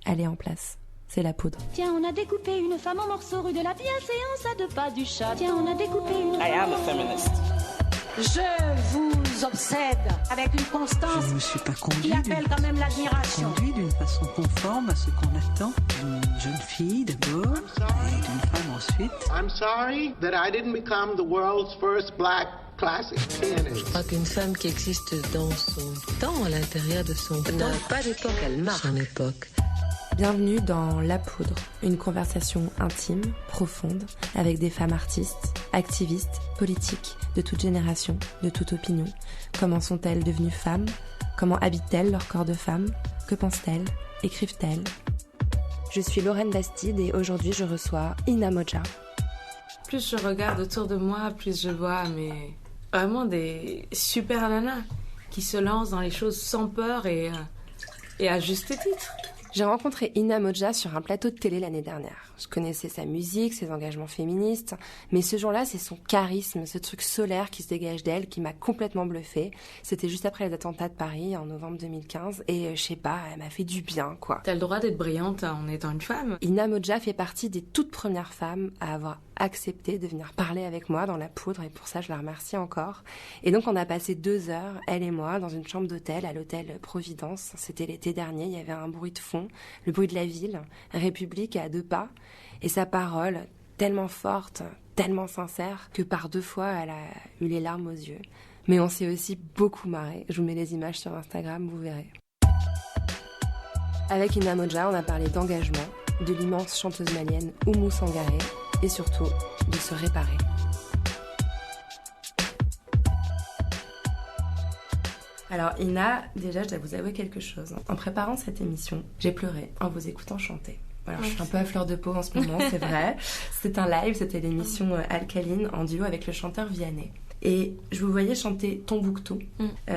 elle est en place. C'est la poudre. Tiens, on a découpé une femme en morceaux rue de la bienséance à 2 pas du chat. Tiens, on a découpé une... I am a feminist. Je vous obsède avec une constance Je ne me suis pas conduit qui appelle quand même l'admiration. conduit d'une façon conforme à ce qu'on attend d'une jeune fille d'abord et d'une femme ensuite. I'm sorry that I didn't become the world's first black classic pianist. Je crois qu'une femme qui existe dans son temps, à l'intérieur de son temps, n'a pas d'époque, elle marque son époque. Bienvenue dans La Poudre, une conversation intime, profonde, avec des femmes artistes, activistes, politiques, de toute génération, de toute opinion. Comment sont-elles devenues femmes ? Comment habitent-elles leur corps de femme ? Que pensent-elles ? Écrivent-elles ? Je suis Lorraine Bastide et aujourd'hui je reçois Ina Modja. Plus je regarde autour de moi, plus je vois vraiment des super nanas qui se lancent dans les choses sans peur et à juste titre. J'ai rencontré Ina Modja sur un plateau de télé l'année dernière. Je connaissais sa musique, ses engagements féministes, mais ce jour-là, c'est son charisme, ce truc solaire qui se dégage d'elle, qui m'a complètement bluffée. C'était juste après les attentats de Paris, en novembre 2015, et je sais pas, elle m'a fait du bien, quoi. T'as le droit d'être brillante en étant une femme. Ina Modja fait partie des toutes premières femmes à avoir accepté de venir parler avec moi dans La Poudre, et pour ça, je la remercie encore. Et donc, on a passé 2 heures, elle et moi, dans une chambre d'hôtel à l'hôtel Providence. C'était l'été dernier, il y avait un bruit de fond, le bruit de la ville, République à 2 pas, et sa parole, tellement forte, tellement sincère, que par 2 fois, elle a eu les larmes aux yeux. Mais on s'est aussi beaucoup marré. Je vous mets les images sur Instagram, vous verrez. Avec Ina Modja, on a parlé d'engagement, de l'immense chanteuse malienne Oumou Sangaré, et surtout de se réparer. Alors Ina, déjà je dois vous avouer quelque chose. En préparant cette émission, j'ai pleuré en vous écoutant chanter. Alors, je suis un peu à fleur de peau en ce moment, c'est vrai. C'est un live, c'était l'émission Alcaline en duo avec le chanteur Vianney. Et je vous voyais chanter Tombouctou,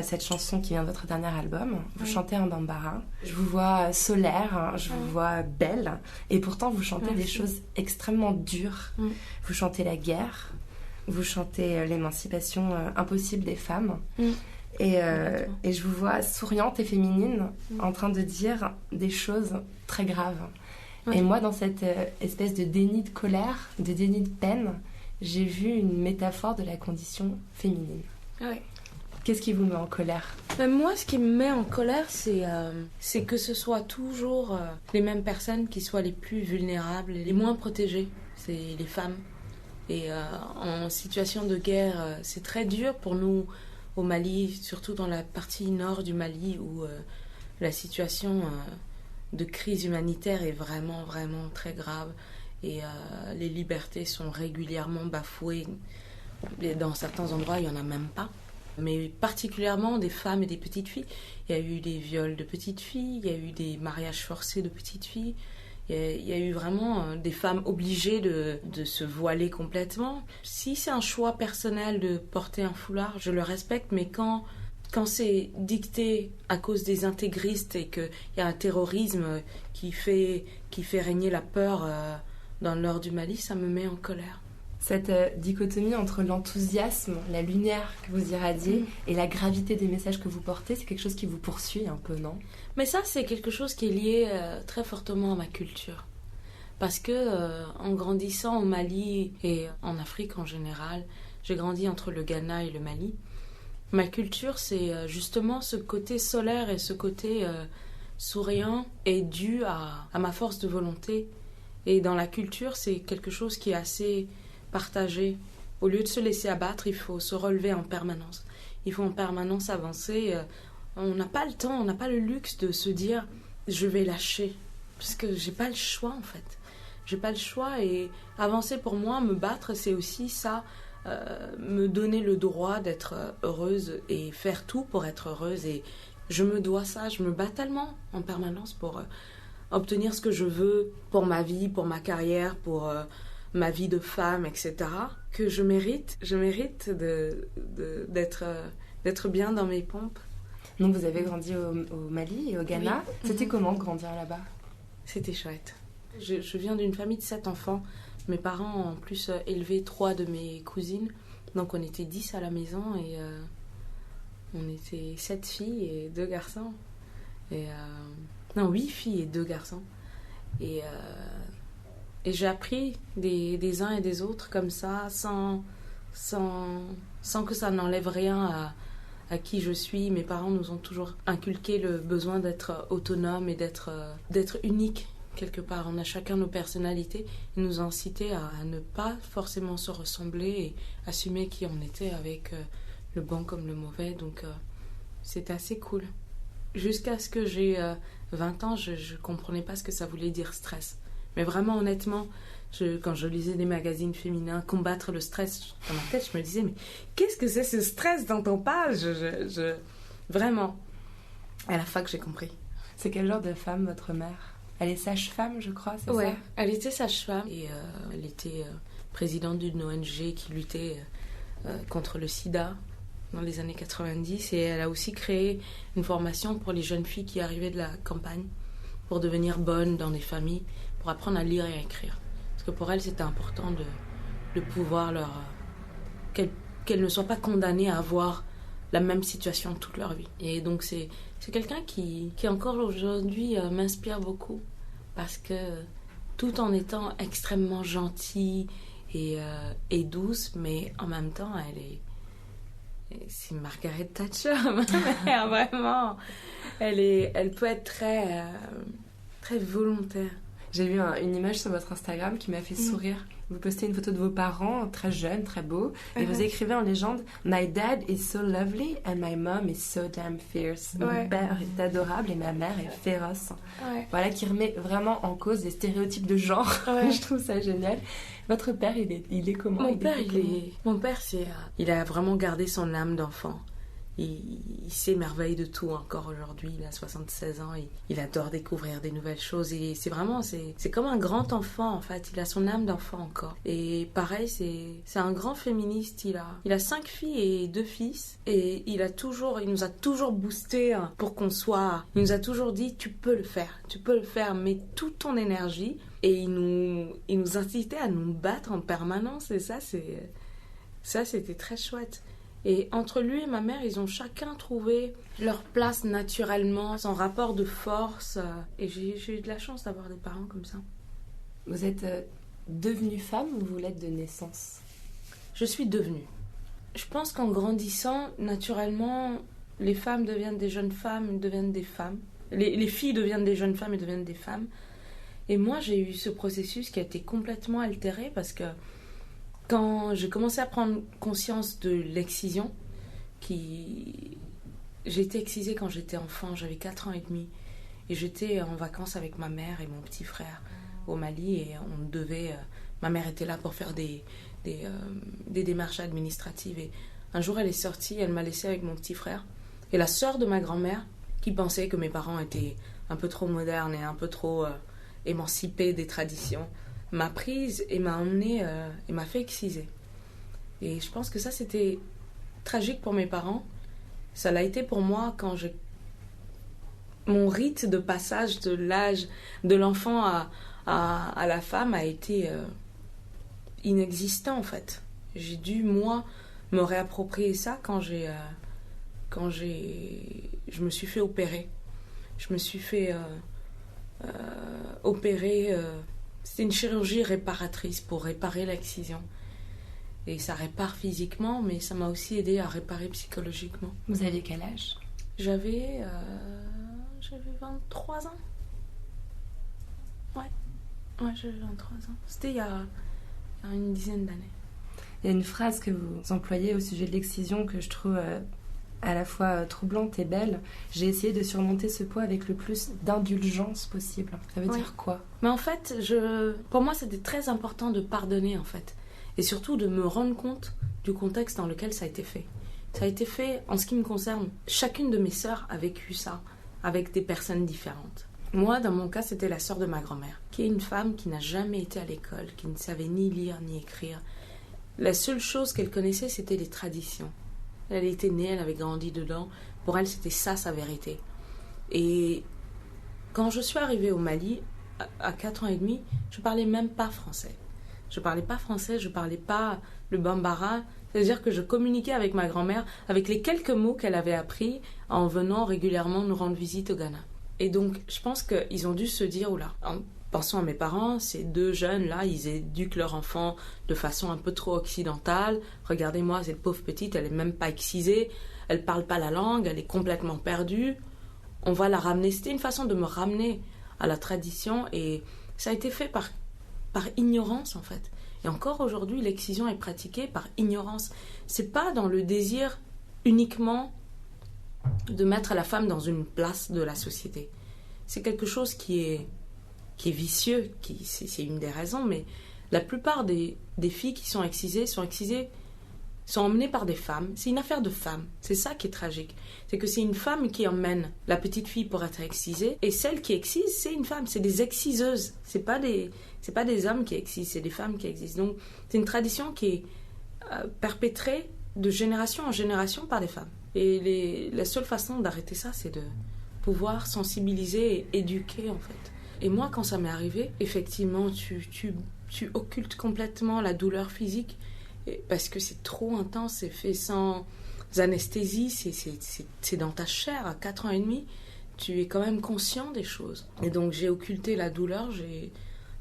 cette chanson qui vient de votre dernier album. Vous chantez en bambara. Je vous vois solaire, je vous vois belle. Et pourtant, vous chantez des choses extrêmement dures. Vous chantez la guerre, vous chantez l'émancipation impossible des femmes. Et je vous vois souriante et féminine en train de dire des choses très graves. Et moi, dans cette espèce de déni de colère, de déni de peine, j'ai vu une métaphore de la condition féminine. Oui. Qu'est-ce qui vous met en colère ? Moi, ce qui me met en colère, c'est que ce soit toujours les mêmes personnes qui soient les plus vulnérables, les moins protégées. C'est les femmes. Et en situation de guerre, c'est très dur pour nous au Mali, surtout dans la partie nord du Mali où la situation de crise humanitaire est vraiment, vraiment très grave et les libertés sont régulièrement bafouées. Et dans certains endroits, il n'y en a même pas. Mais particulièrement des femmes et des petites filles. Il y a eu des viols de petites filles, il y a eu des mariages forcés de petites filles. Il y a eu vraiment des femmes obligées de se voiler complètement. Si c'est un choix personnel de porter un foulard, je le respecte, mais quand c'est dicté à cause des intégristes et qu'il y a un terrorisme qui fait régner la peur dans le nord du Mali, ça me met en colère. Cette dichotomie entre l'enthousiasme, la lumière que vous irradiez et la gravité des messages que vous portez, c'est quelque chose qui vous poursuit un peu, non ? Mais ça, c'est quelque chose qui est lié très fortement à ma culture. Parce que en grandissant au Mali et en Afrique en général, j'ai grandi entre le Ghana et le Mali. Ma culture, c'est justement ce côté solaire et ce côté souriant est dû à ma force de volonté. Et dans la culture, c'est quelque chose qui est assez partagé. Au lieu de se laisser abattre, il faut se relever en permanence. Il faut en permanence avancer. On n'a pas le temps, on n'a pas le luxe de se dire « je vais lâcher ». Parce que j'ai pas le choix, en fait. J'ai pas le choix et avancer pour moi, me battre, c'est aussi ça, me donner le droit d'être heureuse et faire tout pour être heureuse. Et je me dois ça, je me bats tellement en permanence pour obtenir ce que je veux pour ma vie, pour ma carrière, pour ma vie de femme, etc. que je mérite d'être bien dans mes pompes. Donc vous avez grandi au Mali et au Ghana. Oui. C'était comment de grandir là-bas ? C'était chouette. Je viens d'une famille de 7 enfants. Mes parents ont en plus élevé 3 de mes cousines. Donc on était 10 à la maison et on était 7 filles et 2 garçons. Et Non, 8 filles et 2 garçons. Et j'ai appris des uns et des autres comme ça, sans que ça n'enlève rien à qui je suis. Mes parents nous ont toujours inculqué le besoin d'être autonome et d'être unique quelque part. On a chacun nos personnalités. Ils nous ont incité à ne pas forcément se ressembler et assumer qui on était avec le bon comme le mauvais. Donc c'était assez cool. Jusqu'à ce que j'ai 20 ans, je ne comprenais pas ce que ça voulait dire stress. Mais vraiment honnêtement, quand je lisais des magazines féminins, combattre le stress, dans ma tête, je me disais, mais qu'est-ce que c'est ce stress dont on parle ? Vraiment, à la fac, j'ai compris. C'est quel genre de femme, votre mère ? Elle est sage-femme, je crois, c'est ouais, ça ? Elle était sage-femme et elle était présidente d'une ONG qui luttait contre le sida dans les années 90. Et elle a aussi créé une formation pour les jeunes filles qui arrivaient de la campagne pour devenir bonnes dans des familles, pour apprendre à lire et à écrire. Parce que pour elle, c'était important de pouvoir qu'elles ne soient pas condamnées à avoir la même situation toute leur vie. Et donc, c'est quelqu'un qui encore aujourd'hui m'inspire beaucoup. Parce que tout en étant extrêmement gentille et douce, mais en même temps, c'est Margaret Thatcher, ma mère, vraiment. Elle peut être très, très volontaire. J'ai vu une image sur votre Instagram qui m'a fait sourire. Vous postez une photo de vos parents, très jeunes, très beaux, et vous écrivez en légende « My dad is so lovely and my mom is so damn fierce ». Mon père est adorable et ma mère est féroce. Ouais. Voilà, qui remet vraiment en cause des stéréotypes de genre. Ouais. Je trouve ça génial. Votre père, il est comment ? Mon père, il a vraiment gardé son âme d'enfant. Il s'émerveille de tout encore aujourd'hui. Il a 76 ans. Il adore découvrir des nouvelles choses. Et c'est comme un grand enfant, en fait. Il a son âme d'enfant encore. Et pareil, c'est un grand féministe. Il a 5 filles et 2 fils. Et il nous a toujours boosté pour qu'on soit... Il nous a toujours dit, tu peux le faire, mets toute ton énergie. Et il nous incitait à nous battre en permanence. Et ça, c'était très chouette. Et entre lui et ma mère, ils ont chacun trouvé leur place naturellement, sans rapport de force. Et j'ai eu de la chance d'avoir des parents comme ça. Vous êtes devenue femme ou vous l'êtes de naissance ? Je suis devenue. Je pense qu'en grandissant, naturellement, les femmes deviennent des jeunes femmes, deviennent des femmes. Les filles deviennent des jeunes femmes et deviennent des femmes. Et moi, j'ai eu ce processus qui a été complètement altéré parce que quand j'ai commencé à prendre conscience de l'excision, j'ai été excisée quand j'étais enfant, j'avais 4 ans et demi. Et j'étais en vacances avec ma mère et mon petit frère au Mali. Et ma mère était là pour faire des démarches administratives. Et un jour, elle est sortie, elle m'a laissée avec mon petit frère. Et la sœur de ma grand-mère, qui pensait que mes parents étaient un peu trop modernes et un peu trop émancipés des traditions, m'a prise et m'a emmenée et m'a fait exciser. Et je pense que ça, c'était tragique pour mes parents. Ça l'a été pour moi quand mon rite de passage de l'âge de l'enfant à la femme a été inexistant, en fait. J'ai dû, moi, me réapproprier ça quand je me suis fait opérer. Je me suis fait opérer... C'était une chirurgie réparatrice pour réparer l'excision. Et ça répare physiquement, mais ça m'a aussi aidé à réparer psychologiquement. Vous aviez quel âge ? J'avais 23 ans. Ouais, j'avais 23 ans. C'était il y a une dizaine d'années. Il y a une phrase que vous employez au sujet de l'excision que je trouve à la fois troublante et belle. J'ai essayé de surmonter ce poids avec le plus d'indulgence possible. Ça veut dire quoi ? Mais en fait, pour moi, c'était très important de pardonner, en fait. Et surtout de me rendre compte du contexte dans lequel ça a été fait. Ça a été fait, en ce qui me concerne, chacune de mes sœurs a vécu ça avec des personnes différentes. Moi, dans mon cas, c'était la sœur de ma grand-mère, qui est une femme qui n'a jamais été à l'école, qui ne savait ni lire ni écrire. La seule chose qu'elle connaissait, c'était les traditions. Elle était née, elle avait grandi dedans. Pour elle, c'était ça, sa vérité. Et quand je suis arrivée au Mali, à 4 ans et demi, je parlais même pas français. Je parlais pas français, je parlais pas le bambara. C'est-à-dire que je communiquais avec ma grand-mère avec les quelques mots qu'elle avait appris en venant régulièrement nous rendre visite au Ghana. Et donc, je pense qu'ils ont dû se dire, oula, en pensant à mes parents, ces 2 jeunes-là, ils éduquent leur enfant de façon un peu trop occidentale. Regardez-moi, cette pauvre petite, elle est même pas excisée, elle parle pas la langue, elle est complètement perdue. On va la ramener. C'était une façon de me ramener à la tradition et ça a été fait par ignorance, en fait. Et encore aujourd'hui, l'excision est pratiquée par ignorance. C'est pas dans le désir uniquement de mettre la femme dans une place de la société. C'est quelque chose qui est vicieux, c'est une des raisons, mais la plupart des filles qui sont excisées sont emmenées par des femmes. C'est une affaire de femmes. C'est ça qui est tragique. C'est que c'est une femme qui emmène la petite fille pour être excisée, et celle qui excise, c'est une femme. C'est des exciseuses. C'est pas des hommes qui excisent, c'est des femmes qui excisent. Donc, c'est une tradition qui est perpétrée de génération en génération par des femmes. Et la seule façon d'arrêter ça, c'est de pouvoir sensibiliser et éduquer, en fait. Et moi, quand ça m'est arrivé, effectivement, tu occultes complètement la douleur physique parce que c'est trop intense, c'est fait sans anesthésie, c'est dans ta chair. À 4 ans et demi, tu es quand même conscient des choses. Et donc, j'ai occulté la douleur, j'ai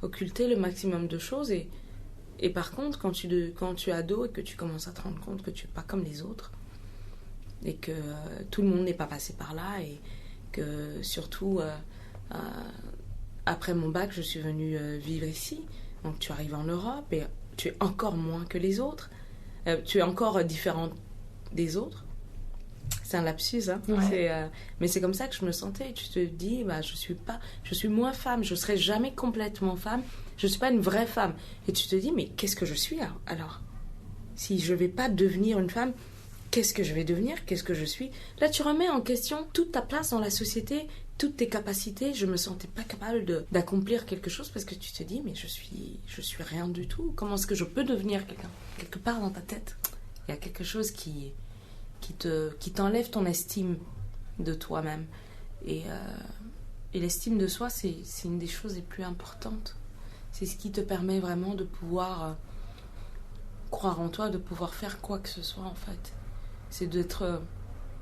occulté le maximum de choses. Et par contre, quand tu es ado et que tu commences à te rendre compte que tu n'es pas comme les autres, et que tout le monde n'est pas passé par là, et que surtout après mon bac je suis venue vivre ici, donc tu arrives en Europe et tu es encore moins que les autres, tu es encore différente des autres. C'est un lapsus, hein. Ouais. Mais c'est comme ça que je me sentais. Tu te dis, je suis moins femme, je serai jamais complètement femme, je suis pas une vraie femme. Et tu te dis, mais qu'est-ce que je suis alors? Si je vais pas devenir une femme, qu'est-ce que je vais devenir? Qu'est-ce que je suis? Là, tu remets en question toute ta place dans la société, toutes tes capacités. Je me sentais pas capable d'accomplir quelque chose parce que tu te dis, mais je suis rien du tout. Comment est-ce que je peux devenir quelqu'un? Quelque part dans ta tête, il y a quelque chose qui t'enlève ton estime de toi-même. Et l'estime de soi, c'est une des choses les plus importantes. C'est ce qui te permet vraiment de pouvoir croire en toi, de pouvoir faire quoi que ce soit, en fait. C'est d'être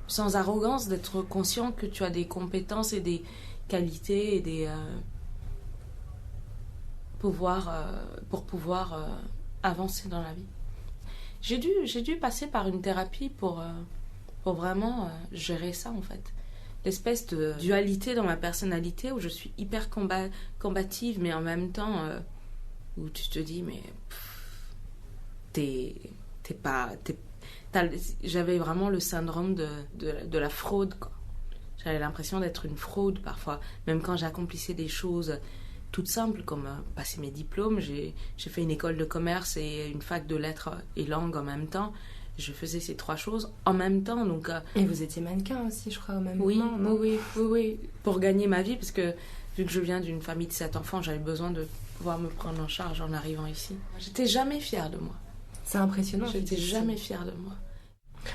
sans arrogance, d'être conscient que tu as des compétences et des qualités et pour pouvoir avancer dans la vie. J'ai dû passer par une thérapie pour vraiment gérer ça, en fait. L'espèce de dualité dans ma personnalité où je suis hyper combative, mais en même temps où tu te dis, mais j'avais vraiment le syndrome de la fraude, quoi. J'avais l'impression d'être une fraude parfois, même quand j'accomplissais des choses toutes simples comme passer mes diplômes. J'ai fait une école de commerce et une fac de lettres et langues en même temps. Je faisais ces 3 choses en même temps. Donc, et vous étiez mannequin aussi, je crois, au même moment, non? Oui, pour gagner ma vie, parce que vu que je viens d'une famille de 7 enfants, j'avais besoin de pouvoir me prendre en charge en arrivant ici. J'étais jamais fière de moi. C'est impressionnant. J'étais jamais fière de moi.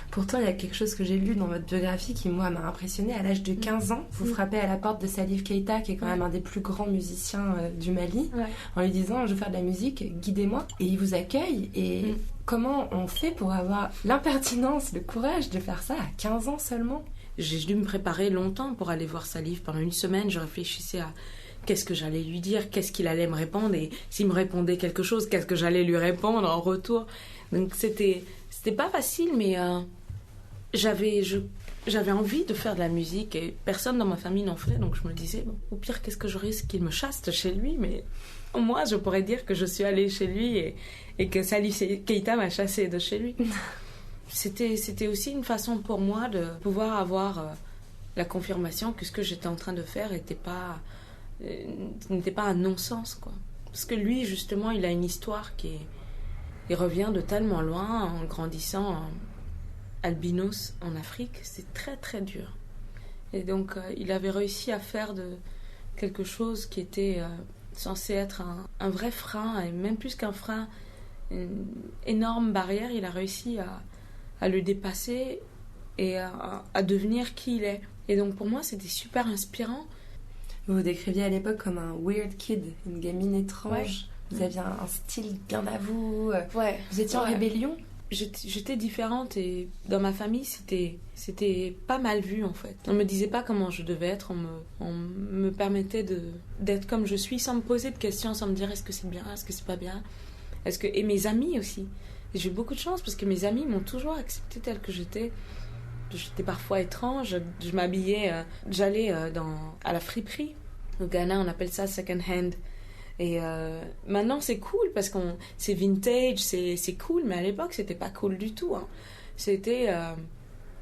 Pourtant, il y a quelque chose que j'ai lu dans votre biographie qui, moi, m'a impressionnée. À l'âge de 15 ans, vous frappez à la porte de Salif Keita, qui est quand même un des plus grands musiciens du Mali, en lui disant « Je veux faire de la musique, guidez-moi ». Et il vous accueille. Et comment on fait pour avoir l'impertinence, le courage de faire ça à 15 ans seulement? J'ai dû me préparer longtemps pour aller voir Salif. Pendant une semaine, je réfléchissais à qu'est-ce que j'allais lui dire, qu'est-ce qu'il allait me répondre, et s'il me répondait quelque chose, qu'est-ce que j'allais lui répondre en retour. Donc c'était pas facile, mais j'avais envie de faire de la musique et personne dans ma famille n'en fait, donc je me disais, bon, au pire, qu'est-ce que je risque qu'il me chasse de chez lui, mais au moins je pourrais dire que je suis allée chez lui et que Salif Keita m'a chassée de chez lui. C'était aussi une façon pour moi de pouvoir avoir la confirmation que ce que j'étais en train de faire n'était pas un non-sens, quoi. Parce que lui, justement, il a une histoire il revient de tellement loin en grandissant albinos en Afrique. C'est très très dur. Et donc il avait réussi à faire de quelque chose qui était censé être un vrai frein, et même plus qu'un frein, une énorme barrière. Il a réussi à le dépasser et à devenir qui il est. Et donc pour moi, c'était super inspirant. Vous vous décriviez à l'époque comme un weird kid, une gamine étrange. Ouais. Vous aviez un style bien à vous. Ouais. Vous étiez en rébellion? j'étais différente et dans ma famille, c'était pas mal vu en fait. On me disait pas comment je devais être, on me permettait d'être comme je suis sans me poser de questions, sans me dire est-ce que c'est bien, est-ce que c'est pas bien. Et mes amis aussi. Et j'ai eu beaucoup de chance parce que mes amis m'ont toujours acceptée telle que j'étais. J'étais parfois étrange, je m'habillais, j'allais à la friperie. Au Ghana, on appelle ça second hand. Et maintenant, c'est cool parce que c'est vintage, c'est cool, mais à l'époque, c'était pas cool du tout. Hein. C'était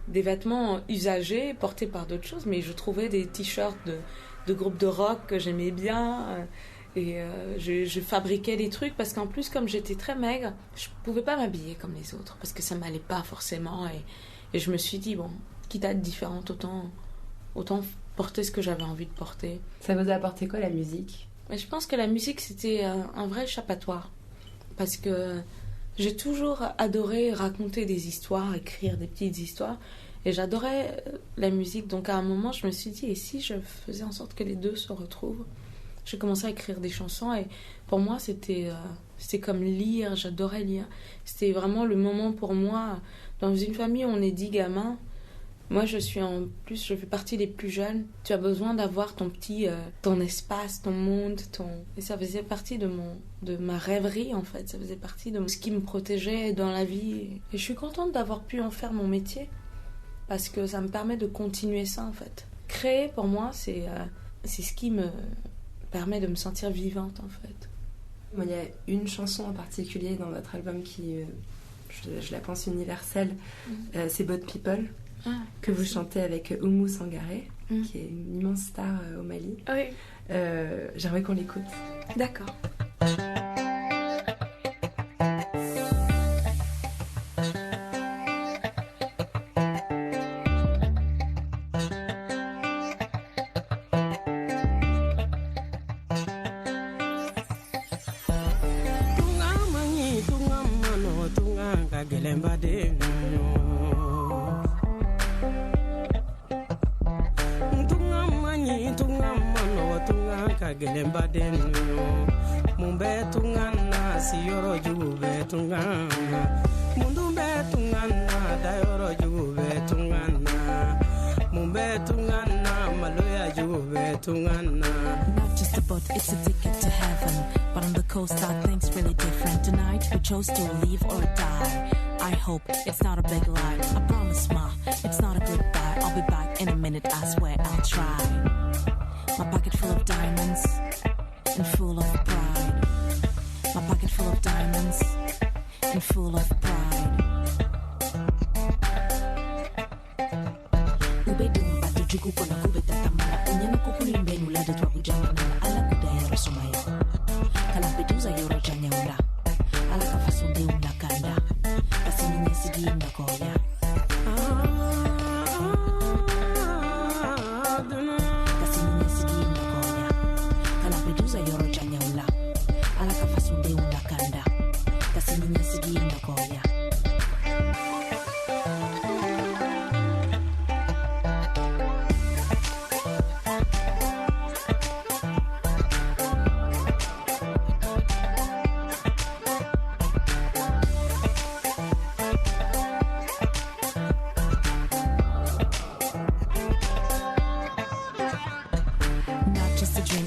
des vêtements usagés, portés par d'autres choses, mais je trouvais des t-shirts de groupes de rock que j'aimais bien. Et je fabriquais des trucs parce qu'en plus, comme j'étais très maigre, je pouvais pas m'habiller comme les autres parce que ça m'allait pas forcément. Et je me suis dit, bon, quitte à être différente, autant porter ce que j'avais envie de porter. Ça vous a apporté quoi, la musique ? Mais je pense que la musique, c'était un vrai échappatoire. Parce que j'ai toujours adoré raconter des histoires, écrire des petites histoires. Et j'adorais la musique. Donc à un moment, je me suis dit, et si je faisais en sorte que les deux se retrouvent ? J'ai commencé à écrire des chansons et pour moi, c'était comme lire. J'adorais lire. C'était vraiment le moment pour moi. Dans une famille où on est 10 gamins, moi je fais partie des plus jeunes. Tu as besoin d'avoir ton espace, ton monde, et ça faisait partie de ma rêverie en fait. Ça faisait partie de ce qui me protégeait dans la vie. Et je suis contente d'avoir pu en faire mon métier parce que ça me permet de continuer ça en fait. Créer pour moi, c'est ce qui me permet de me sentir vivante en fait. Il y a une chanson en particulier dans votre album qui, je la pense universelle, c'est Boat People, que vous chantez avec Oumou Sangaré, qui est une immense star au Mali. Oui. J'aimerais qu'on l'écoute. D'accord. Not just a boat, it's a ticket to heaven. But on the coast, are things really different. Tonight, we chose to leave or die. I hope it's not a big lie. I promise, ma, it's not a goodbye. I'll be back in a minute, I swear I'll try. My pocket full of diamonds and full of pride. My pocket full of diamonds and full of pride. Ubedum batu juku kona kubeta tamala. Unyana kukuli mbenu lada twa bujana nala. Ala kudaya rosumaya. Kalampedusa yoro janya ula. Ala kafasunde unakanda. Kasini nyesigi nakoya. Kasini nyesigi nakoya. Kalampedusa yoro janya ula. Ala kafasunde unakanda. Kasini nyesigi nakoya.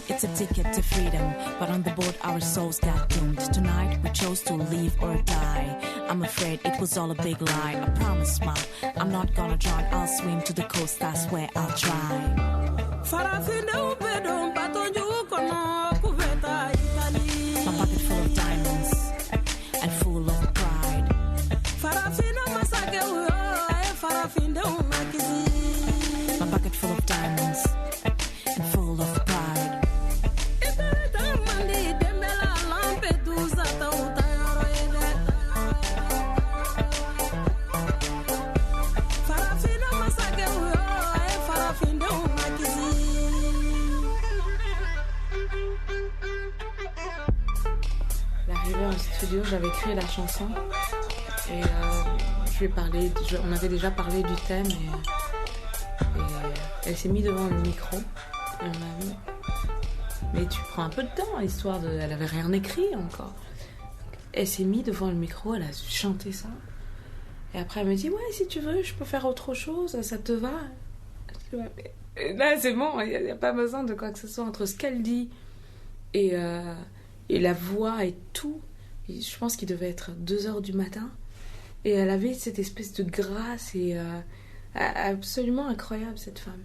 It's a ticket to freedom, but on the board our souls got doomed. Tonight we chose to leave or die. I'm afraid it was all a big lie. I promise, ma, I'm not gonna drown. I'll swim to the coast, I swear I'll try. My pocket full of diamonds and full of pride. My pocket full of diamonds and full of pride. L'arrivée en studio, j'avais créé la chanson et je lui ai parlé, on avait déjà parlé du thème et elle s'est mise devant le micro et on a vu. Mais tu prends un peu de temps, histoire de... Elle avait rien écrit encore. Elle s'est mise devant le micro, elle a chanté ça. Et après, elle me dit, ouais, si tu veux, je peux faire autre chose, ça te va? Et là, c'est bon, il n'y a pas besoin de quoi que ce soit entre ce qu'elle dit et la voix et tout. Et je pense qu'il devait être 2h du matin. Et elle avait cette espèce de grâce et absolument incroyable, cette femme.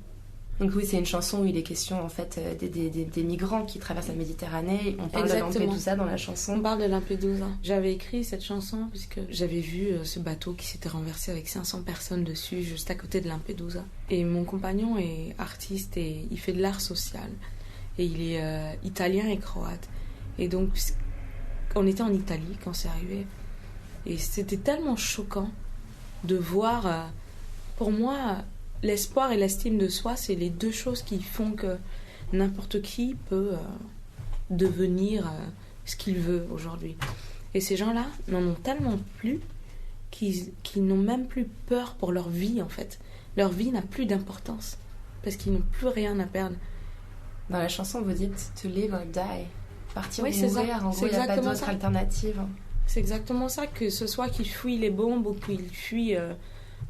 Donc oui, c'est une chanson où il est question en fait des migrants qui traversent la Méditerranée. On parle de Lampedusa dans la chanson. On parle de Lampedusa. J'avais écrit cette chanson puisque j'avais vu ce bateau qui s'était renversé avec 500 personnes dessus, juste à côté de Lampedusa. Et mon compagnon est artiste et il fait de l'art social. Et il est italien et croate. Et donc, on était en Italie quand c'est arrivé. Et c'était tellement choquant de voir, pour moi... L'espoir et l'estime de soi, c'est les deux choses qui font que n'importe qui peut devenir ce qu'il veut aujourd'hui. Et ces gens-là n'en ont tellement plus qu'ils n'ont même plus peur pour leur vie, en fait. Leur vie n'a plus d'importance, parce qu'ils n'ont plus rien à perdre. Dans la chanson, vous dites « to live or die ». Partir ou c'est mourir, ça. en gros, il n'y a pas d'autre alternative. C'est exactement ça, que ce soit qu'ils fuient les bombes ou qu'ils fuient...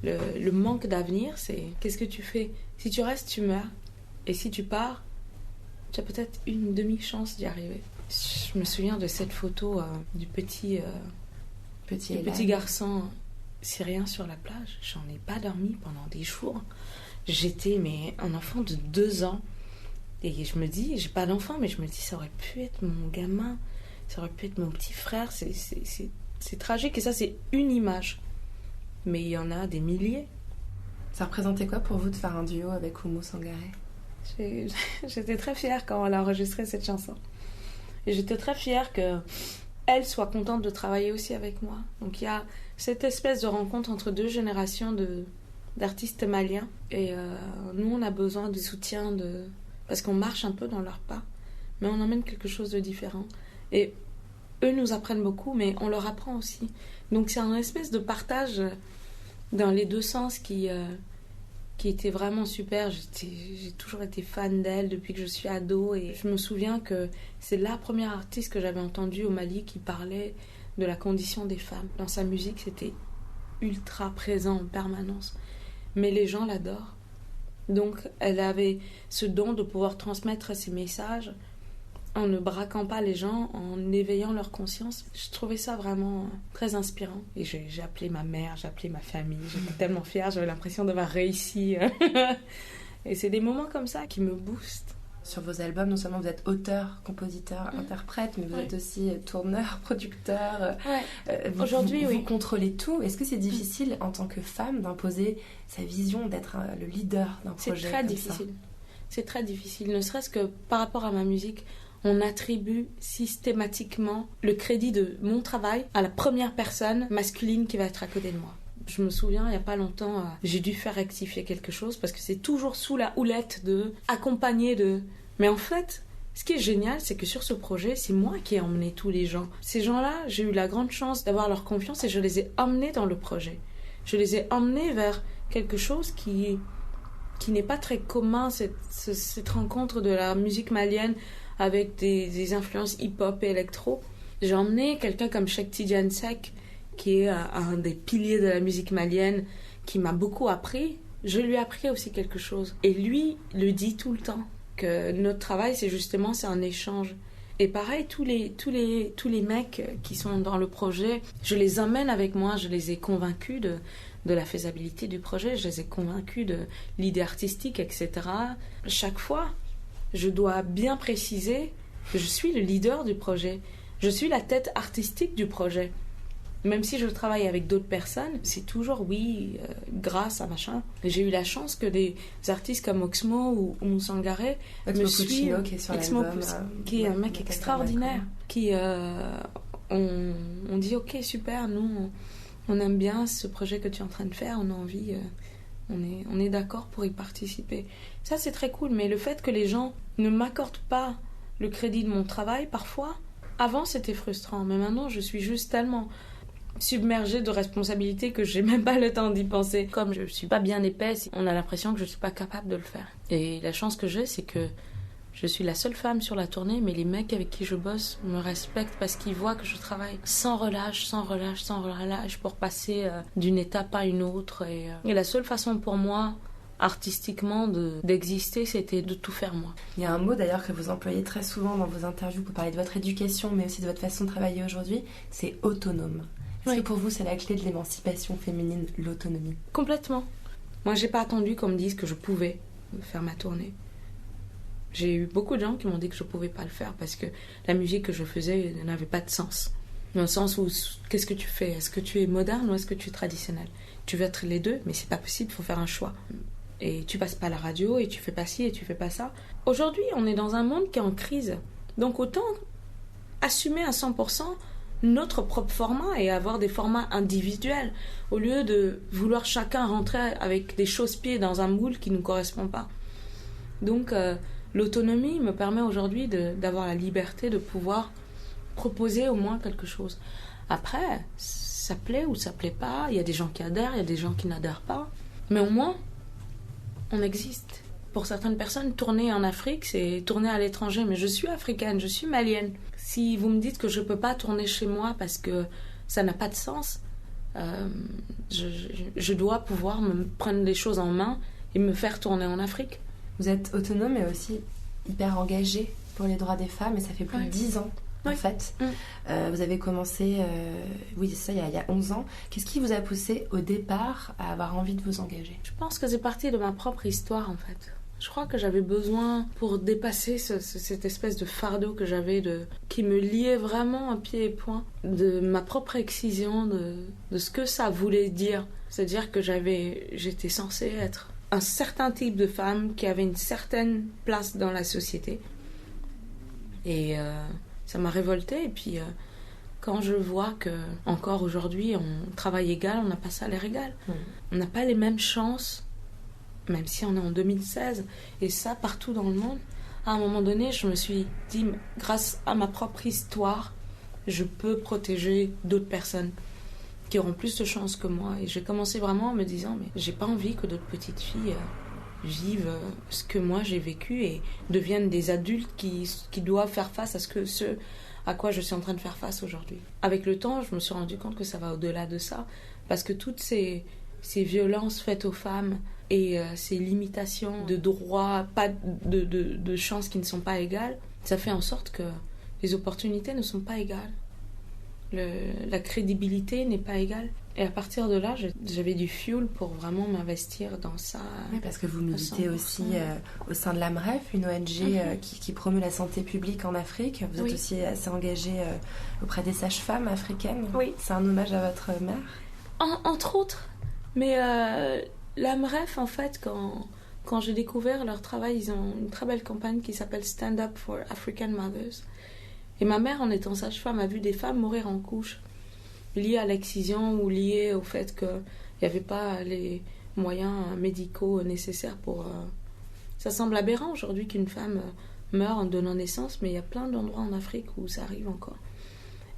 Le manque d'avenir, c'est qu'est-ce que tu fais? Si tu restes, tu meurs. Et si tu pars, tu as peut-être une demi-chance d'y arriver. Je me souviens de cette photo du petit garçon syrien sur la plage. J'en ai pas dormi pendant des jours. J'étais un enfant de 2 ans. Et je me dis, j'ai pas d'enfant, mais je me dis, ça aurait pu être mon gamin. Ça aurait pu être mon petit frère. C'est tragique. Et ça, c'est une image. Mais il y en a des milliers. Ça représentait quoi pour vous de faire un duo avec Oumou Sangaré? J'étais très fière quand elle a enregistré cette chanson. Et j'étais très fière qu'elle soit contente de travailler aussi avec moi. Donc il y a cette espèce de rencontre entre 2 générations d'artistes maliens. Et nous, on a besoin du soutien parce qu'on marche un peu dans leurs pas. Mais on emmène quelque chose de différent. Et eux nous apprennent beaucoup, mais on leur apprend aussi. Donc c'est un espèce de partage dans les 2 sens qui était vraiment super. J'ai toujours été fan d'elle depuis que je suis ado. Et je me souviens que c'est la première artiste que j'avais entendue au Mali qui parlait de la condition des femmes. Dans sa musique, c'était ultra présent en permanence. Mais les gens l'adorent. Donc elle avait ce don de pouvoir transmettre ses messages en ne braquant pas les gens, en éveillant leur conscience. Je trouvais ça vraiment très inspirant. Et j'ai appelé ma mère, j'ai appelé ma famille. J'étais tellement fière, j'avais l'impression d'avoir réussi. Et c'est des moments comme ça qui me boostent. Sur vos albums, non seulement vous êtes auteur, compositeur, interprète, mais vous êtes aussi tourneur, producteur. Aujourd'hui, vous contrôlez tout. Est-ce que c'est difficile, en tant que femme, d'imposer sa vision, d'être le leader d'un projet? C'est très difficile. C'est très difficile, ne serait-ce que par rapport à ma musique. On attribue systématiquement le crédit de mon travail à la première personne masculine qui va être à côté de moi. Je me souviens, il n'y a pas longtemps, j'ai dû faire rectifier quelque chose parce que c'est toujours sous la houlette accompagné de... Mais en fait, ce qui est génial, c'est que sur ce projet, c'est moi qui ai emmené tous les gens. Ces gens-là, j'ai eu la grande chance d'avoir leur confiance et je les ai emmenés dans le projet. Je les ai emmenés vers quelque chose qui n'est pas très commun, cette rencontre de la musique malienne avec des influences hip-hop et électro. J'ai emmené quelqu'un comme Cheikh Tidiane Seck, qui est un des piliers de la musique malienne, qui m'a beaucoup appris. Je lui ai appris aussi quelque chose. Et lui le dit tout le temps, que notre travail, c'est un échange. Et pareil, tous les mecs qui sont dans le projet, je les emmène avec moi, je les ai convaincus de la faisabilité du projet, je les ai convaincus de l'idée artistique, etc. Chaque fois, je dois bien préciser que je suis le leader du projet. Je suis la tête artistique du projet. Même si je travaille avec d'autres personnes, c'est toujours grâce à machin. J'ai eu la chance que des artistes comme Oxmo ou Moussangaré me suivent. Qui est un mec extraordinaire. Qui on dit ok, super, nous on aime bien ce projet que tu es en train de faire, on a envie, on est d'accord pour y participer. Ça c'est très cool, mais le fait que les gens ne m'accordent pas le crédit de mon travail, parfois, avant c'était frustrant, mais maintenant je suis juste tellement submergée de responsabilités que j'ai même pas le temps d'y penser. Comme je suis pas bien épaisse, on a l'impression que je suis pas capable de le faire. Et la chance que j'ai, c'est que Je suis la seule femme sur la tournée, mais les mecs avec qui je bosse me respectent parce qu'ils voient que je travaille sans relâche pour passer d'une étape à une autre. Et la seule façon pour moi, artistiquement, d'exister, c'était de tout faire moi. Il y a un mot d'ailleurs que vous employez très souvent dans vos interviews pour parler de votre éducation, mais aussi de votre façon de travailler aujourd'hui, c'est autonome. Est-ce que pour vous, c'est la clé de l'émancipation féminine, l'autonomie ? Complètement. Moi, j'ai pas attendu qu'on me dise que je pouvais faire ma tournée. J'ai eu beaucoup de gens qui m'ont dit que je pouvais pas le faire parce que la musique que je faisais n'avait pas de sens. Dans le sens où, qu'est-ce que tu fais ? Est-ce que tu es moderne ou est-ce que tu es traditionnel ? Tu veux être les deux, mais c'est pas possible, il faut faire un choix. Et tu passes pas à la radio, et tu fais pas ci, et tu fais pas ça. Aujourd'hui, on est dans un monde qui est en crise. Donc autant assumer à 100% notre propre format et avoir des formats individuels au lieu de vouloir chacun rentrer avec des chausse-pieds dans un moule qui ne nous correspond pas. Donc l'autonomie me permet aujourd'hui d'avoir la liberté de pouvoir proposer au moins quelque chose. Après, ça plaît ou ça plaît pas, il y a des gens qui adhèrent, il y a des gens qui n'adhèrent pas, mais au moins on existe. Pour certaines personnes, tourner en Afrique, c'est tourner à l'étranger, mais je suis africaine, je suis malienne. Si vous me dites que je peux pas tourner chez moi parce que ça n'a pas de sens, je dois pouvoir me prendre les choses en main et me faire tourner en Afrique. Vous êtes autonome mais aussi hyper engagée pour les droits des femmes et ça fait plus de 10 ans en fait. Vous avez commencé, il y a 11 ans. Qu'est-ce qui vous a poussé au départ à avoir envie de vous engager ? Je pense que c'est parti de ma propre histoire en fait. Je crois que j'avais besoin, pour dépasser cette espèce de fardeau que j'avais, qui me liait vraiment à pied et poing, de ma propre excision, de ce que ça voulait dire. C'est-à-dire que j'étais censée être un certain type de femme qui avait une certaine place dans la société. Et ça m'a révoltée. Et puis, quand je vois que encore aujourd'hui, on travaille égal, on n'a pas salaire égal. On n'a pas les mêmes chances, même si on est en 2016, et ça partout dans le monde. À un moment donné, je me suis dit, grâce à ma propre histoire, je peux protéger d'autres personnes qui auront plus de chance que moi. Et j'ai commencé vraiment en me disant, mais j'ai pas envie que d'autres petites filles vivent ce que moi j'ai vécu et deviennent des adultes qui doivent faire face à ce à quoi je suis en train de faire face aujourd'hui. Avec le temps, je me suis rendu compte que ça va au-delà de ça, parce que toutes ces violences faites aux femmes et ces limitations de droits, pas de chances qui ne sont pas égales, ça fait en sorte que les opportunités ne sont pas égales. La crédibilité n'est pas égale. Et à partir de là, j'avais du fuel pour vraiment m'investir dans ça. Oui, parce que vous militez aussi au sein de l'AMREF, une ONG qui promeut la santé publique en Afrique. Vous êtes aussi assez engagée auprès des sages-femmes africaines. Oui. C'est un hommage à votre mère ? Entre autres. Mais l'AMREF, en fait, quand j'ai découvert leur travail, ils ont une très belle campagne qui s'appelle Stand Up for African Mothers. Et ma mère, en étant sage-femme, a vu des femmes mourir en couche, liées à l'excision ou liées au fait qu'il n'y avait pas les moyens médicaux nécessaires pour... Ça semble aberrant aujourd'hui qu'une femme meure en donnant naissance, mais il y a plein d'endroits en Afrique où ça arrive encore.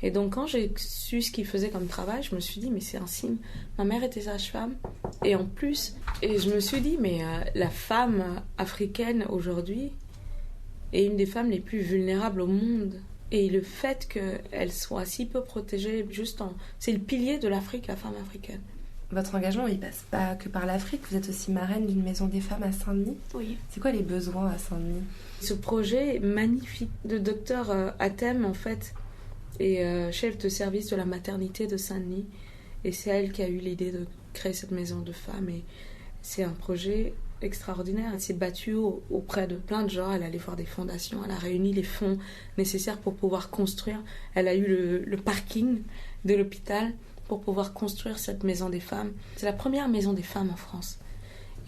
Et donc quand j'ai su ce qu'ils faisaient comme travail, je me suis dit, mais c'est un signe. Ma mère était sage-femme, et en plus... Et je me suis dit, mais la femme africaine aujourd'hui est une des femmes les plus vulnérables au monde. Et le fait qu'elle soit si peu protégée, c'est le pilier de l'Afrique, la femme africaine. Votre engagement, il passe pas que par l'Afrique. Vous êtes aussi marraine d'une maison des femmes à Saint-Denis. Oui. C'est quoi les besoins à Saint-Denis ? Ce projet magnifique de docteur Atem, en fait, est chef de service de la maternité de Saint-Denis. Et c'est elle qui a eu l'idée de créer cette maison de femmes. Et c'est un projet extraordinaire. Elle s'est battue auprès de plein de gens. Elle allait voir des fondations. Elle a réuni les fonds nécessaires pour pouvoir construire. Elle a eu le parking de l'hôpital pour pouvoir construire cette maison des femmes. C'est la première maison des femmes en France.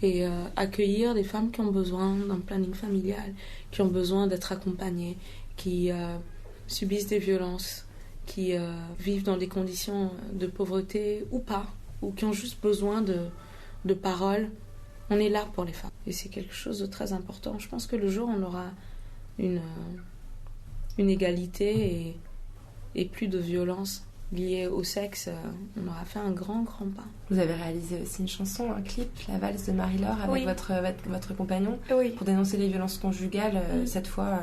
Et accueillir des femmes qui ont besoin d'un planning familial, qui ont besoin d'être accompagnées, qui subissent des violences, qui vivent dans des conditions de pauvreté ou pas, ou qui ont juste besoin de paroles. On est là pour les femmes. Et c'est quelque chose de très important. Je pense que le jour où on aura une égalité et plus de violence liées au sexe, on aura fait un grand pas. Vous avez réalisé aussi une chanson, un clip, La valse de Marie-Laure, avec votre compagnon, pour dénoncer les violences conjugales, cette fois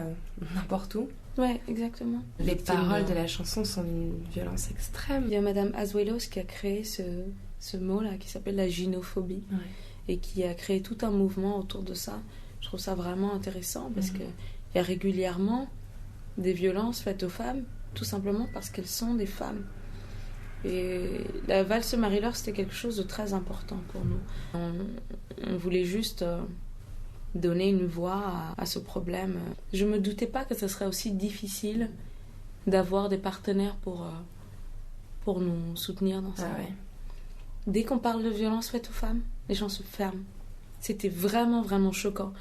n'importe où. Ouais, exactement. Les paroles de la chanson sont d'une violence extrême. Il y a Madame Azuelos qui a créé ce mot-là, qui s'appelle la gynophobie, et qui a créé tout un mouvement autour de ça. Je trouve ça vraiment intéressant, parce qu'il y a régulièrement des violences faites aux femmes, tout simplement parce qu'elles sont des femmes. Et la valse Marie-Laure, c'était quelque chose de très important pour nous. On voulait juste donner une voix à ce problème. Je me doutais pas que ce serait aussi difficile d'avoir des partenaires pour nous soutenir dans ça. Dès qu'on parle de violences faites aux femmes, les gens se ferment. C'était vraiment, vraiment choquant.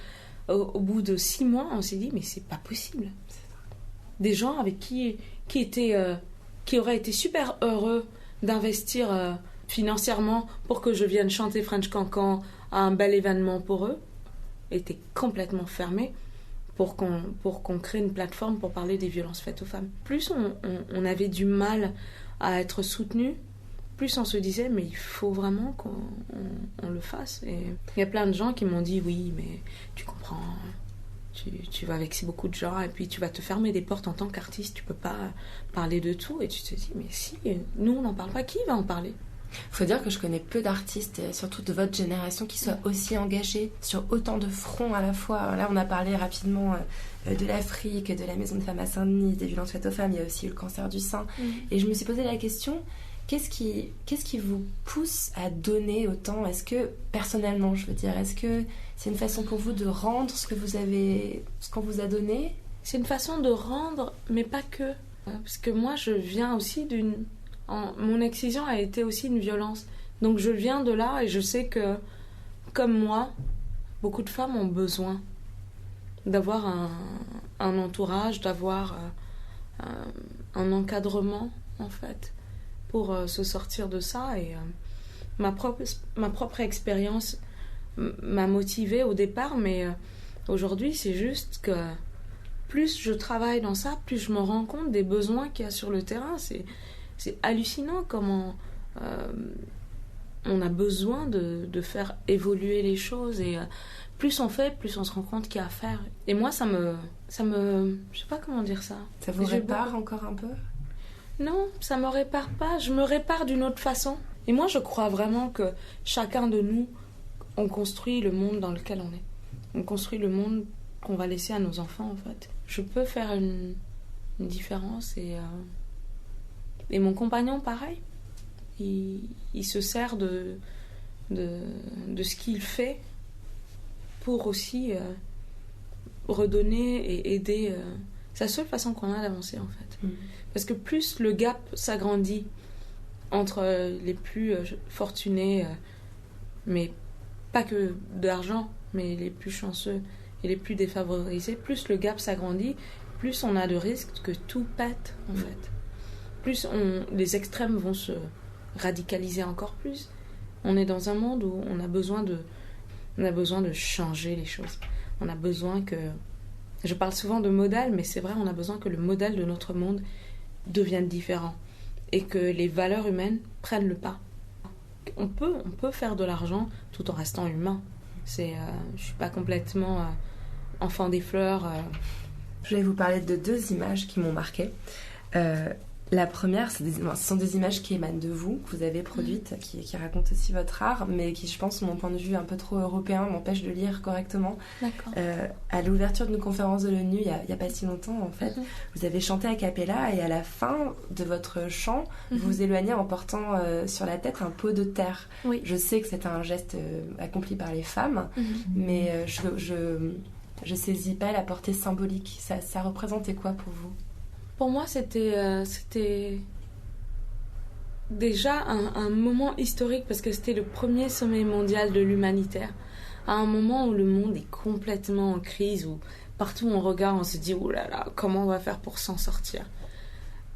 Au bout de 6 mois, on s'est dit, mais c'est pas possible. Des gens avec qui auraient été super heureux d'investir financièrement pour que je vienne chanter French Cancan à un bel événement pour eux, étaient complètement fermés pour qu'on crée une plateforme pour parler des violences faites aux femmes. Plus on avait du mal à être soutenu, plus on se disait, mais il faut vraiment qu'on le fasse. Et il y a plein de gens qui m'ont dit, oui, mais tu comprends, tu vas vexer beaucoup de gens, et puis tu vas te fermer des portes en tant qu'artiste, tu peux pas parler de tout. Et tu te dis, mais si, nous on n'en parle pas, qui va en parler ? Faut dire que je connais peu d'artistes, et surtout de votre génération, qui soient aussi engagés sur autant de fronts à la fois. Là, on a parlé rapidement de l'Afrique, de la Maison de Femmes à Saint-Denis, des violences faites aux femmes, il y a aussi eu le cancer du sein. Et je me suis posé la question, qu'est-ce qui vous pousse à donner autant ? Est-ce que, personnellement, je veux dire, est-ce que c'est une façon pour vous de rendre ce qu'on vous a donné ? C'est une façon de rendre, mais pas que. Parce que moi, je viens aussi mon excision a été aussi une violence. Donc je viens de là et je sais que, comme moi, beaucoup de femmes ont besoin d'avoir un entourage, d'avoir un encadrement, en fait, pour se sortir de ça. Et ma propre expérience m'a motivée au départ, mais aujourd'hui, c'est juste que plus je travaille dans ça, plus je me rends compte des besoins qu'il y a sur le terrain. C'est hallucinant comment on a besoin de faire évoluer les choses, et plus on fait, plus on se rend compte qu'il y a à faire. Et moi, ça me je sais pas comment dire ça. Ça vous répare encore un peu ? Non, ça me répare pas. Je me répare d'une autre façon. Et moi, je crois vraiment que chacun de nous, on construit le monde dans lequel on est. On construit le monde qu'on va laisser à nos enfants, en fait. Je peux faire une différence, et mon compagnon, pareil. Il se sert de ce qu'il fait pour aussi redonner et aider. C'est la seule façon qu'on a d'avancer, en fait. Parce que plus le gap s'agrandit entre les plus fortunés, mais pas que d'argent, mais les plus chanceux et les plus défavorisés, plus le gap s'agrandit, plus on a de risques que tout pète, en fait. Plus les extrêmes vont se radicaliser encore plus. On est dans un monde où on a besoin de changer les choses. On a besoin que... Je parle souvent de modèle, mais c'est vrai, on a besoin que le modèle de notre monde devienne différent. Et que les valeurs humaines prennent le pas. On peut faire de l'argent tout en restant humain. Je suis pas complètement enfant des fleurs. Je vais vous parler de 2 images qui m'ont marquée. La première, ce sont des images qui émanent de vous, que vous avez produites, qui racontent aussi votre art, mais qui, je pense, de mon point de vue un peu trop européen, m'empêchent de lire correctement. D'accord. À l'ouverture d'une conférence de l'ONU, il y a pas si longtemps, en fait, vous avez chanté a cappella, et à la fin de votre chant, vous vous éloignez en portant sur la tête un pot de terre. Oui. Je sais que c'est un geste accompli par les femmes, mais je saisis pas la portée symbolique. Ça représentait quoi pour vous ? Pour moi, c'était déjà un moment historique, parce que c'était le premier sommet mondial de l'humanitaire. À un moment où le monde est complètement en crise, où partout on regarde, on se dit « Oh là là, comment on va faire pour s'en sortir ?»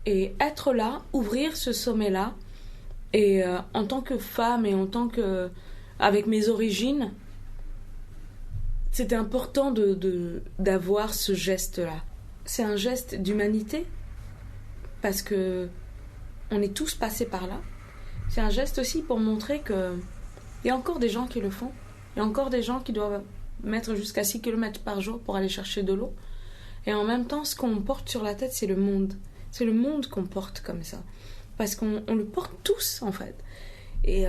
Et être là, ouvrir ce sommet-là, et en tant que femme et en tant que... avec mes origines, c'était important d'avoir ce geste-là. C'est un geste d'humanité, parce que on est tous passés par là. C'est un geste aussi pour montrer qu'il y a encore des gens qui le font. Il y a encore des gens qui doivent mettre jusqu'à 6 km par jour pour aller chercher de l'eau. Et en même temps, ce qu'on porte sur la tête, c'est le monde. C'est le monde qu'on porte comme ça. Parce qu'on le porte tous, en fait. Et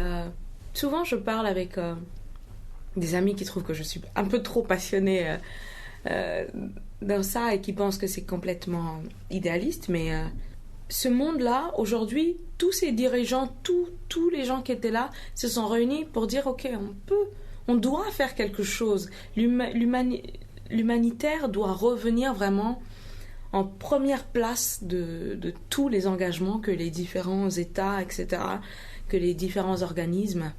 souvent, je parle avec des amis qui trouvent que je suis un peu trop passionnée dans ça et qui pensent que c'est complètement idéaliste. Mais ce monde-là, aujourd'hui, tous ces dirigeants, tous les gens qui étaient là se sont réunis pour dire « Ok, on doit faire quelque chose. L'humanitaire doit revenir vraiment en première place de tous les engagements que les différents États, etc., que les différents organismes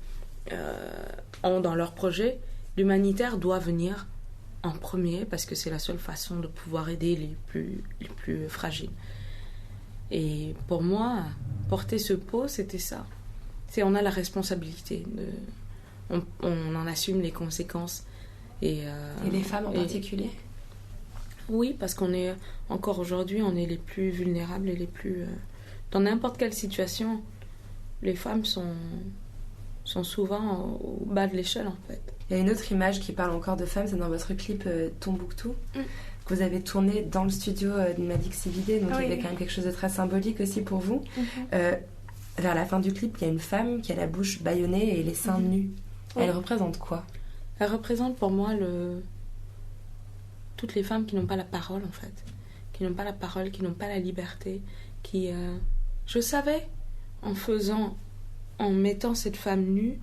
ont dans leur projet. L'humanitaire doit venir en premier parce que c'est la seule façon de pouvoir aider les plus fragiles. Et pour moi, porter ce pot, c'était ça. On a la responsabilité on en assume les conséquences. Et les femmes en particulier? Oui, parce qu'on est, encore aujourd'hui, on est les plus vulnérables et les plus... dans n'importe quelle situation, les femmes sont souvent au bas de l'échelle, en fait. Il y a une autre image qui parle encore de femmes, c'est dans votre clip Tombouctou, que vous avez tourné dans le studio de Malik Sividé, donc il y avait quand même quelque chose de très symbolique aussi pour vous. Vers la fin du clip, il y a une femme qui a la bouche bâillonnée et les seins nus. Elle représente quoi? Elle représente pour moi toutes les femmes qui n'ont pas la parole, en fait. Qui n'ont pas la parole, qui n'ont pas la liberté. Je savais, en mettant cette femme nue,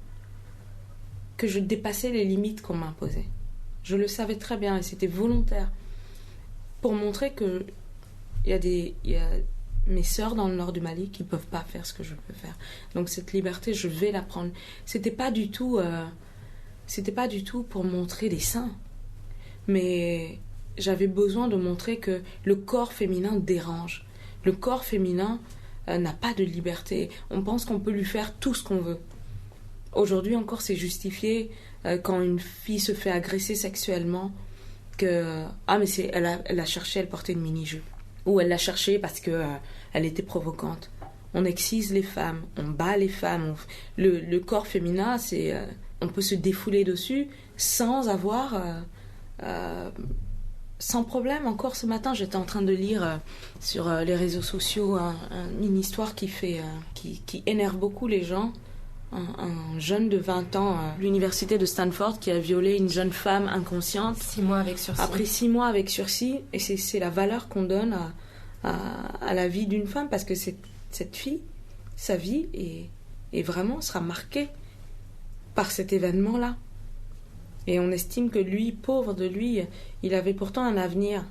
que je dépassais les limites qu'on m'imposait. Je le savais très bien et c'était volontaire. Pour montrer que il y a mes sœurs dans le nord du Mali qui ne peuvent pas faire ce que je peux faire. Donc cette liberté, je vais la prendre. C'était pas du tout pour montrer des seins. Mais j'avais besoin de montrer que le corps féminin dérange. Le corps féminin n'a pas de liberté. On pense qu'on peut lui faire tout ce qu'on veut. Aujourd'hui encore, c'est justifié quand une fille se fait agresser sexuellement que elle a cherché, elle portait une mini-jupe. Ou elle l'a cherché parce que elle était provocante. On excise les femmes, on bat les femmes. Le corps féminin, on peut se défouler dessus sans avoir... sans problème. Encore ce matin, j'étais en train de lire sur les réseaux sociaux une histoire qui énerve beaucoup les gens. Un jeune de 20 ans à l'université de Stanford qui a violé une jeune femme inconsciente. 6 mois avec sursis. Après 6 mois avec sursis. Et c'est la valeur qu'on donne à la vie d'une femme, parce que cette fille, sa vie est vraiment sera marquée par cet événement-là. Et on estime que lui, pauvre de lui, il avait pourtant un avenir.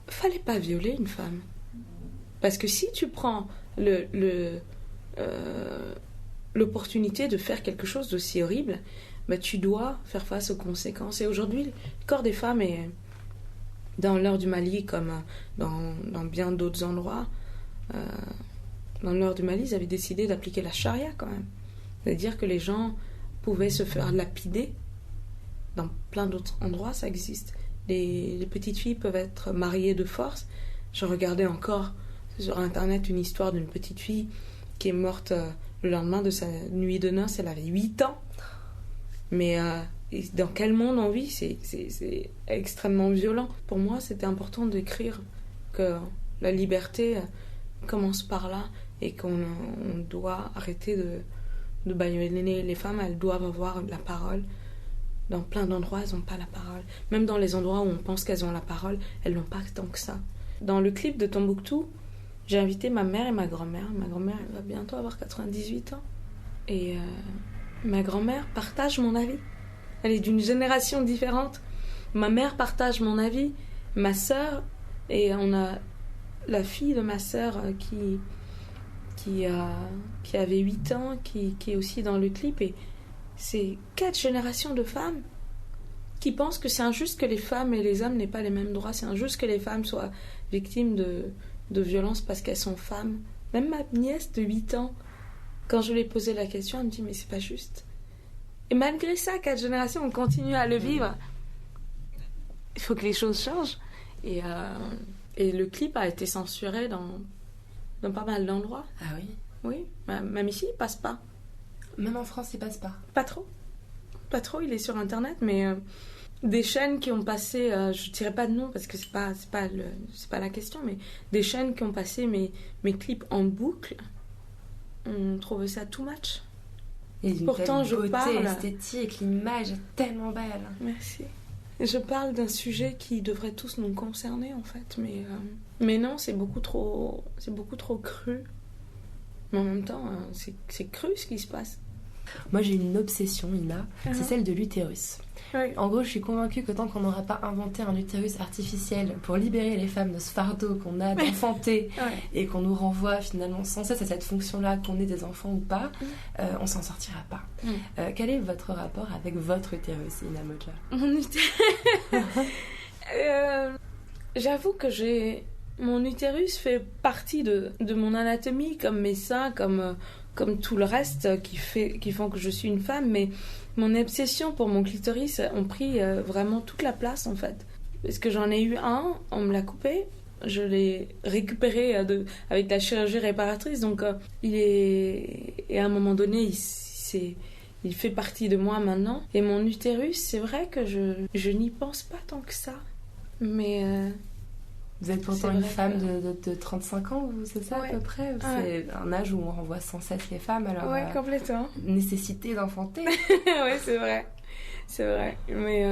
Fallait pas violer une femme. Parce que si tu prends l'opportunité de faire quelque chose d'aussi horrible, tu dois faire face aux conséquences. Et aujourd'hui, le corps des femmes est, dans le nord du Mali, comme dans bien d'autres endroits, dans le nord du Mali, ils avaient décidé d'appliquer la charia quand même. C'est-à-dire que les gens pouvaient se faire lapider. Dans plein d'autres endroits, ça existe. Les petites filles peuvent être mariées de force. Je regardais encore sur Internet une histoire d'une petite fille qui est morte le lendemain de sa nuit de noces. Elle avait 8 ans. Mais dans quel monde on vit? C'est extrêmement violent. Pour moi, c'était important d'écrire que la liberté commence par là et qu'on doit arrêter de bâillonner les femmes. Elles doivent avoir la parole. Dans plein d'endroits, elles n'ont pas la parole. Même dans les endroits où on pense qu'elles ont la parole, elles n'ont pas tant que ça. Dans le clip de Tombouctou, j'ai invité ma mère et ma grand-mère. Ma grand-mère, elle va bientôt avoir 98 ans. Et ma grand-mère partage mon avis. Elle est d'une génération différente. Ma mère partage mon avis. Ma sœur, et on a la fille de ma sœur qui avait 8 ans, qui est aussi dans le clip. Et c'est 4 générations de femmes qui pensent que c'est injuste que les femmes et les hommes n'aient pas les mêmes droits. C'est injuste que les femmes soient victimes de violences parce qu'elles sont femmes. Même ma nièce de 8 ans, quand je lui ai posé la question, elle me dit « mais c'est pas juste ». Et malgré ça, 4 générations, on continue à le vivre. Il faut que les choses changent. Et le clip a été censuré dans pas mal d'endroits. Ah oui? Oui, même ici, il passe pas. Même en France, il passe pas? Pas trop. Pas trop, il est sur Internet, mais des chaînes qui ont passé, je ne dirais pas de nom parce que c'est pas la question, mais des chaînes qui ont passé mes clips en boucle, on trouve ça too much. Et une Pourtant, je beauté parle... esthétique, l'image est tellement belle. Merci. Je parle d'un sujet qui devrait tous nous concerner, en fait, mais non, c'est beaucoup trop cru. Mais en même temps, c'est cru ce qui se passe. Moi, j'ai une obsession, Ina, c'est celle de l'utérus. Oui. En gros, je suis convaincue que tant qu'on n'aura pas inventé un utérus artificiel pour libérer les femmes de ce fardeau qu'on a d'enfanter et qu'on nous renvoie finalement sans cesse à cette fonction-là, qu'on ait des enfants ou pas, on s'en sortira pas. Quel est votre rapport avec votre utérus, Ina Modja? Mon utérus... J'avoue que mon utérus fait partie de mon anatomie, comme mes seins, comme tout le reste qui font que je suis une femme, mais mon obsession pour mon clitoris ont pris vraiment toute la place, en fait. Parce que j'en ai eu un, on me l'a coupé, je l'ai récupéré avec la chirurgie réparatrice, donc et à un moment donné, il fait partie de moi maintenant. Et mon utérus, c'est vrai que je n'y pense pas tant que ça, mais... Vous êtes pourtant une femme de 35 ans, c'est ça à peu près? C'est un âge où on renvoie sans cesse les femmes, alors complètement. Nécessité d'enfanter. Oui, c'est vrai. Mais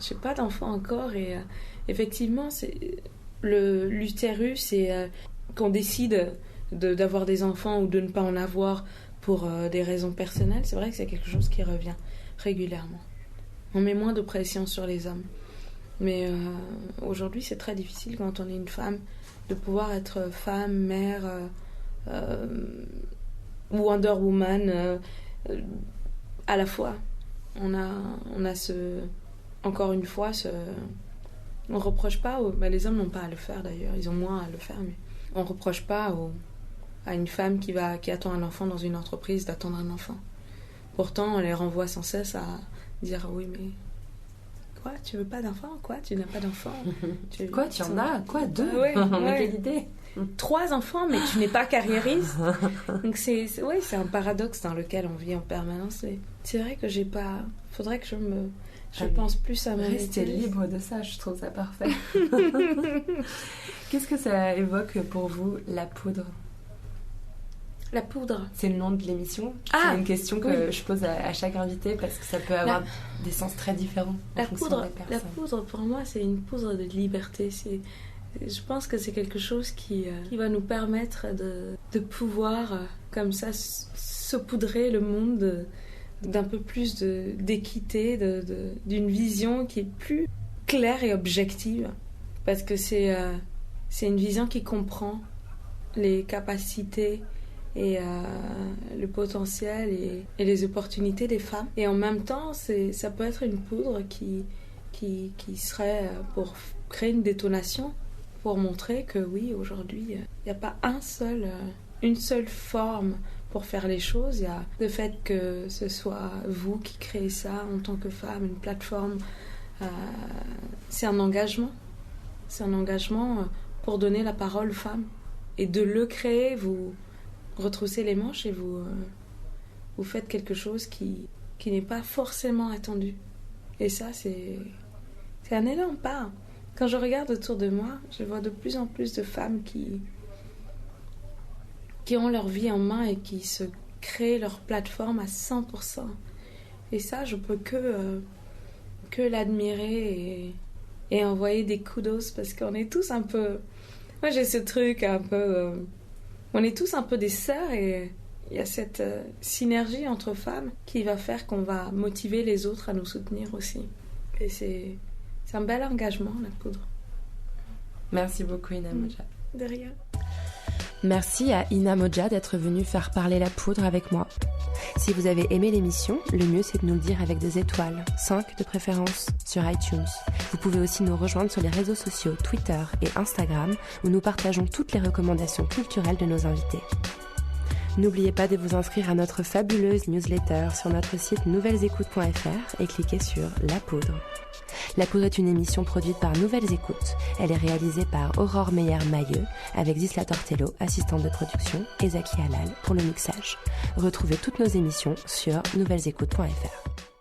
j'ai pas d'enfant encore et effectivement, l'utérus et qu'on décide d'avoir des enfants ou de ne pas en avoir pour des raisons personnelles, c'est vrai que c'est quelque chose qui revient régulièrement. On met moins de pression sur les hommes. Mais aujourd'hui, c'est très difficile quand on est une femme de pouvoir être femme, mère ou Wonder Woman à la fois. On a encore une fois, on reproche pas, les hommes n'ont pas à le faire d'ailleurs, ils ont moins à le faire, mais on reproche pas à une femme qui attend un enfant dans une entreprise d'attendre un enfant. Pourtant, on les renvoie sans cesse à dire oui, mais... Quoi, tu veux pas d'enfant? Quoi, tu n'as pas d'enfant? Quoi, tu en as? Quoi, 2? Quelle idée! 3 enfants, mais tu n'es pas carriériste. Donc c'est un paradoxe dans lequel on vit en permanence. Mais c'est vrai que j'ai pas... Faudrait que je pense plus à mon utérus. Restez libre de ça, je trouve ça parfait. Qu'est-ce que ça évoque pour vous, la poudre? La poudre. C'est le nom de l'émission. C'est une question que je pose à chaque invité parce que ça peut avoir des sens très différents en fonction des personnes. La poudre, pour moi, c'est une poudre de liberté. Je pense que c'est quelque chose qui va nous permettre de pouvoir, comme ça, saupoudrer le monde d'un peu plus d'équité, d'une vision qui est plus claire et objective. Parce que c'est une vision qui comprend les capacités et le potentiel et les opportunités des femmes. Et en même temps, ça peut être une poudre qui serait pour créer une détonation, pour montrer que oui, aujourd'hui, il n'y a pas une seule forme pour faire les choses. Il y a le fait que ce soit vous qui créez ça en tant que femme, une plateforme. C'est un engagement. C'est un engagement pour donner la parole aux femmes. Et de le créer, vous retroussez les manches et vous faites quelque chose qui n'est pas forcément attendu. Et ça, c'est un énorme pas. Quand je regarde autour de moi, je vois de plus en plus de femmes qui ont leur vie en main et qui se créent leur plateforme à 100%. Et ça, je peux que l'admirer et envoyer des kudos parce qu'on est tous un peu... Moi, j'ai ce truc un peu... On est tous un peu des sœurs et il y a cette synergie entre femmes qui va faire qu'on va motiver les autres à nous soutenir aussi. Et c'est un bel engagement, la poudre. Merci beaucoup, Ina Modja. De rien. Merci à Ina Modja d'être venue faire parler la poudre avec moi. Si vous avez aimé l'émission, le mieux c'est de nous le dire avec des étoiles, 5 de préférence, sur iTunes. Vous pouvez aussi nous rejoindre sur les réseaux sociaux Twitter et Instagram où nous partageons toutes les recommandations culturelles de nos invités. N'oubliez pas de vous inscrire à notre fabuleuse newsletter sur notre site nouvellesécoutes.fr et cliquez sur La Poudre. La Poudre est une émission produite par Nouvelles Écoutes. Elle est réalisée par Aurore Meyer-Mailleux avec Zisla Tortello, assistante de production, et Zaki Halal pour le mixage. Retrouvez toutes nos émissions sur nouvellesécoutes.fr.